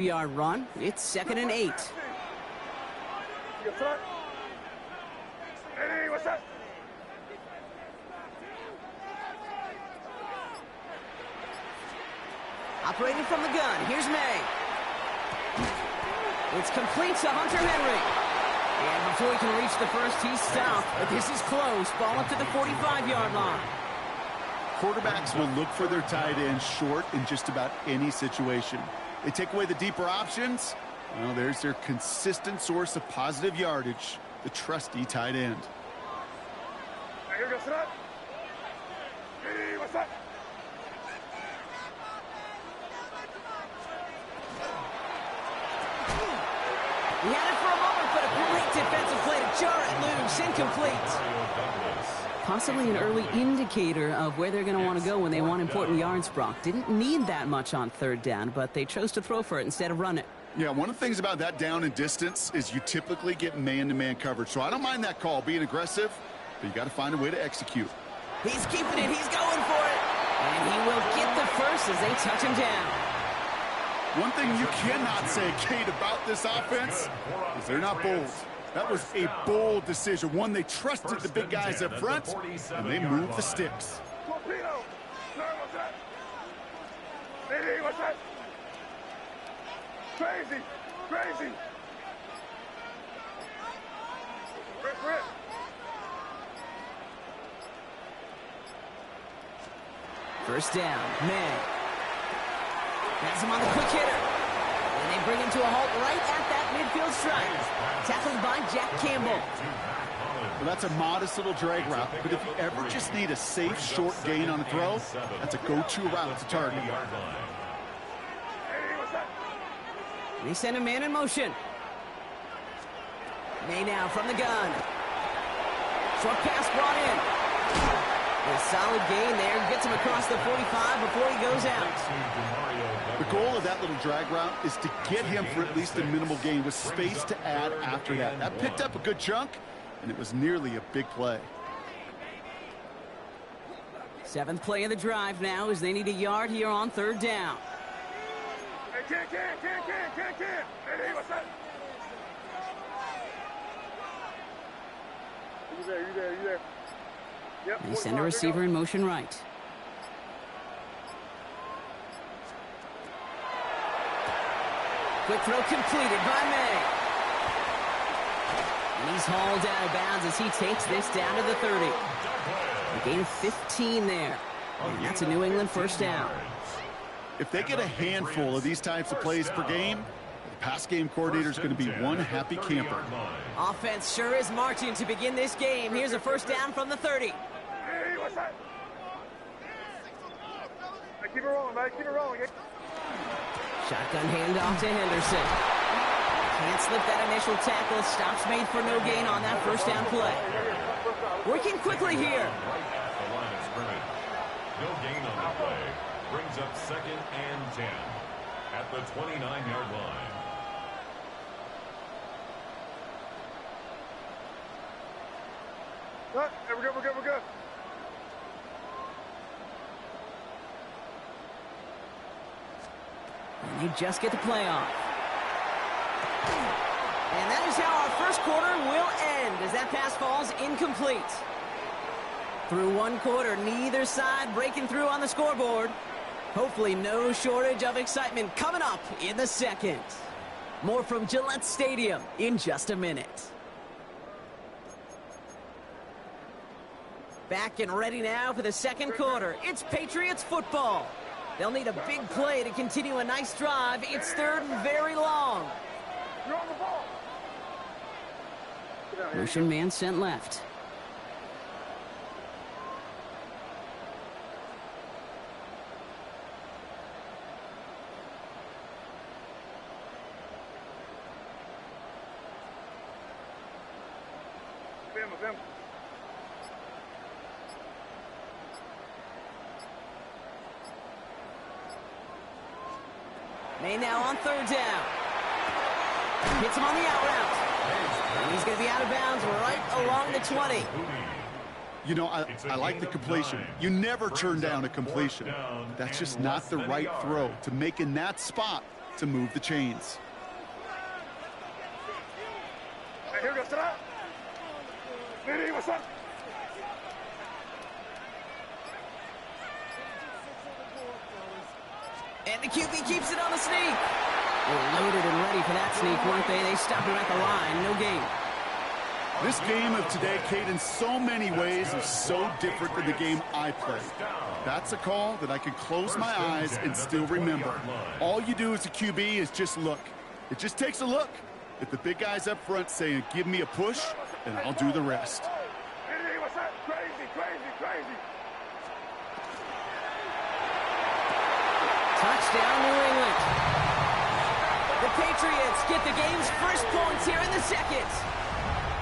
Yard run. It's 2nd and 8. Hey, what's up? Operating from the gun. Here's May. It's complete to Hunter Henry. And before he can reach the first, he's stopped. But this is close. Ball up to the 45-yard line. Quarterbacks will look for their tight end short in just about any situation. They take away the deeper options. Well, there's their consistent source of positive yardage, the trusty tight end. Hey, what's up? Hey, what's up? He had it for a moment, but a great defensive play to jar it loose. Incomplete. Possibly an early indicator of where they're going to want to go when they want important yards, Brock. Didn't need that much on 3rd down, but they chose to throw for it instead of run it. Yeah, one of the things about that down and distance is you typically get man-to-man coverage. So I don't mind that call, being aggressive, but you got to find a way to execute. He's keeping it. He's going for it. And he will get the first as they touch him down. One thing you cannot say, Kate, about this offense is they're not bold. That was a bold decision, one they trusted the big guys up front, and they moved the sticks. Torpedo! Sir, what's that? Hey, what's that? Crazy! Crazy! Rip! First down, May. Has him on the quick hitter. And they bring him to a halt right at that midfield stripe. Tackled by Jack Campbell. Well, that's a modest little drag route, but if you ever just need a safe, short gain on a throw, that's a go-to route to target. They send a man in motion. May now from the gun. Short pass brought in. A solid gain there. Gets him across the 45 before he goes out. The goal of that little drag route is to get him for at least a minimal gain with space to add after that. That picked up a good chunk, and it was nearly a big play. 7th play of the drive now as they need a yard here on 3rd down. Hey, can. Hey, what's that? You there. Yep, They send a receiver in motion right. Quick throw completed by May. And he's hauled out of bounds as he takes this down to the 30. A gain of 15 there. And that's a New England first down. If they get a handful of these types of plays per game, the pass game coordinator is going to be one happy camper. Offense sure is marching to begin this game. Here's a first down from the 30. Hey, what's that? Hey, keep it rolling, man. Keep it rolling. Shotgun handoff to Henderson. Can't slip that initial tackle. Stops made for no gain on that first down play. Working quickly here. No gain on the play. Brings up 2nd and 10 at the 29-yard line. We're good. And they just get the play off. And that is how our first quarter will end as that pass falls incomplete. Through one quarter, neither side breaking through on the scoreboard. Hopefully no shortage of excitement coming up in the second. More from Gillette Stadium in just a minute. Back and ready now for the second quarter. It's Patriots football. They'll need a big play to continue a nice drive. It's 3rd and very long. You're on the ball. Motion man sent left. Them. May now on 3rd down. Hits him on the out route. And he's going to be out of bounds right along the 20. You know, I like the completion. You never turn down a completion. That's just not the right throw. To make in that spot to move the chains. Hey, here we go. Stop. Lady, what's up? And the QB keeps it on the sneak. They're loaded and ready for that sneak, weren't they? They stopped him at the line. No gain. This game of today, Kate, in so many ways is so different than the game I played. That's a call that I can close my eyes and still remember. All you do as a QB is just look. It just takes a look. If the big guy's up front saying, give me a push, then I'll do the rest. Lady, what's up? Crazy, crazy, crazy. Touchdown, New England. The Patriots get the game's first points here in the second.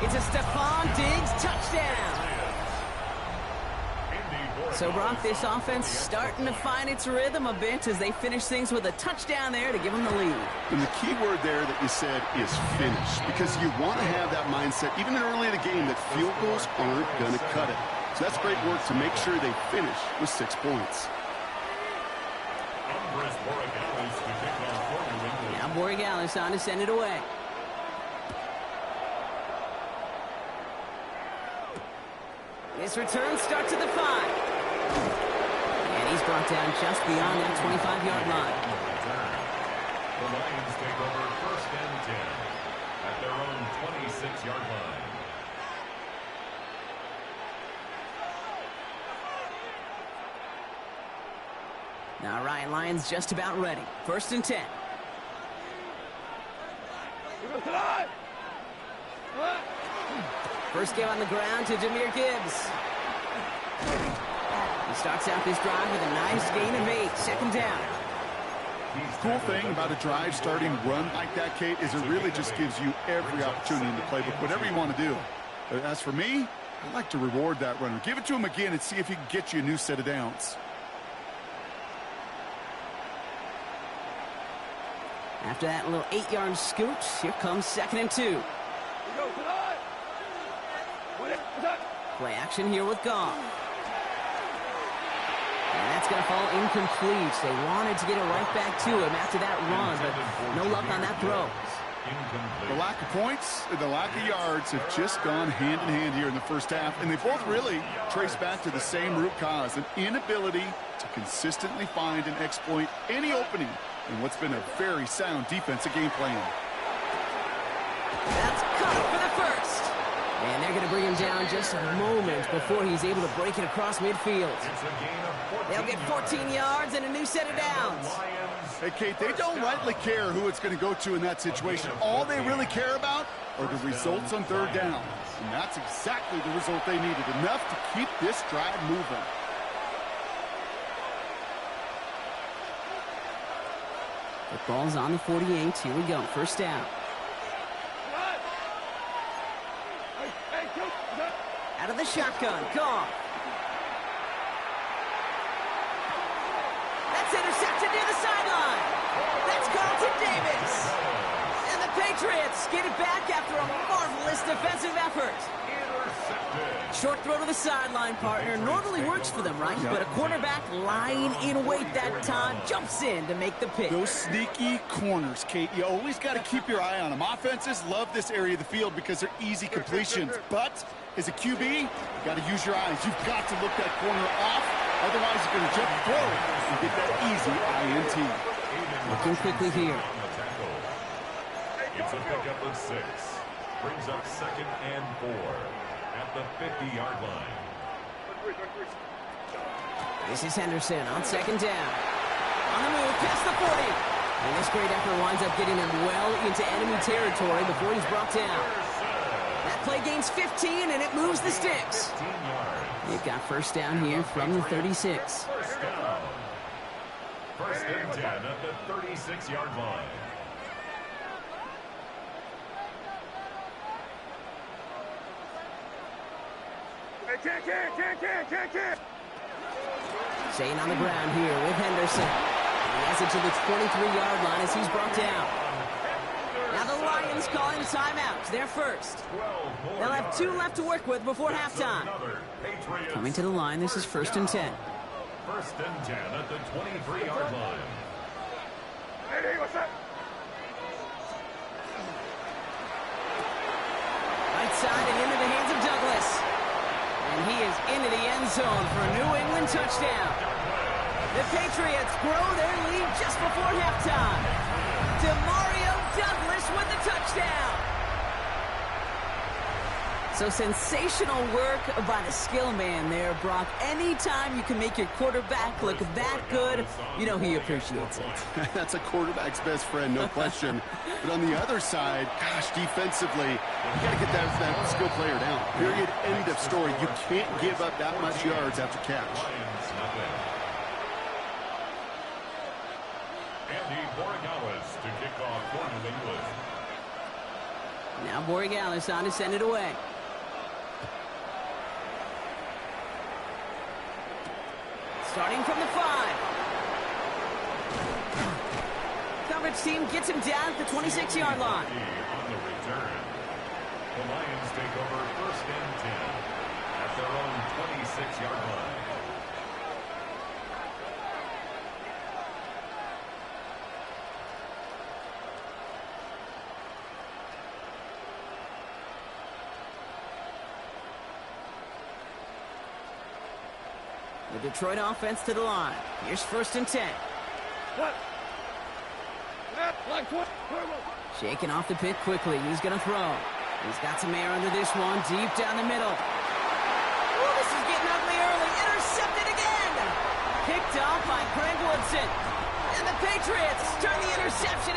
It's a Stephon Diggs touchdown. So, Brock, this offense starting to find its rhythm a bit as they finish things with a touchdown there to give them the lead. And the key word there that you said is finish, because you want to have that mindset, even early in the game, that field goals aren't going to cut it. So that's great work to make sure they finish with 6 points. Now Borregales on to send it away. This return starts at the 5. And he's brought down just beyond that 25-yard line. The Lions take over 1st and 10 at their own 26-yard line. Now Ryan Lyons just about ready. 1st and 10. First game on the ground to Jahmyr Gibbs. He starts out this drive with a nice gain of 8. 2nd down. Cool thing about a drive starting run like that, Kate, is it really just gives you every opportunity in the playbook, whatever you want to do. But as for me, I like to reward that runner. Give it to him again and see if he can get you a new set of downs. After that little 8-yard scoot, here comes 2nd and 2. Play action here with Goff. And that's going to fall incomplete. They wanted to get it right back to him after that run, but no luck on that throw. The lack of points and the lack of yards have just gone hand in hand here in the first half, and they both really trace back to the same root cause, an inability to consistently find and exploit any opening in what's been a very sound defensive game plan. That's caught for the first. And they're going to bring him down just a moment before he's able to break it across midfield. They'll get 14 yards and a new set of downs. Hey, Kate, they don't rightly care who it's going to go to in that situation. All they really care about are the results on 3rd down. And that's exactly the result they needed, enough to keep this drive moving. The ball's on the 48. Here we go. 1st down. Out of the shotgun. Goff. That's intercepted near the sideline. That's Carlton Davis. And the Patriots get it back after a marvelous defensive effort. Short throw to the sideline, partner. Normally works for them, right? But a quarterback lying in wait that time jumps in to make the pick. Those sneaky corners, Kate, you always got to keep your eye on them. Offenses love this area of the field because they're easy completions. But as a QB, you got to use your eyes. You've got to look that corner off. Otherwise, you're going to jump forward and get that easy INT. Looking quickly here. It's a pickup of 6. Brings up 2nd and 4 at the 50-yard line. This is Henderson on 2nd down. On the move, past the 40. And this great effort winds up getting him well into enemy territory before he's brought down. That play gains 15, and it moves the sticks. They've got 1st down here from the 36. 1st down. 1st and 10 at the 36-yard line. Can't. Staying on the ground here with Henderson. And he has it to the 23-yard line as he's brought down. Now the Lions calling timeout. They're first. They'll have 2 left to work with before halftime. Coming to the line, this is 1st and 10. 1st and 10 at the 23-yard line. Hey, what's up? zone for a New England touchdown. The Patriots grow their lead just before halftime. Demario Douglas with the touchdown. So sensational work by the skill man there, Brock. Anytime you can make your quarterback look that good, you know he appreciates it. That's a quarterback's best friend, no question. But on the other side, gosh, defensively, you got to get that skill player down. Period, end of story. You can't give up that much yards after catch. Andy Borregales to kick off for New England. Now Borregales on to send it away. Starting from the 5. Coverage team gets him down at the 26-yard line. On the return, the Lions take over 1st and 10 at their own 26-yard line. The Detroit offense to the line. Here's 1st and 10. What? Shaking off the pick quickly. He's going to throw. He's got some air under this one. Deep down the middle. Oh, this is getting ugly early. Intercepted again. Picked off by Greg Woodson. And the Patriots turn the interception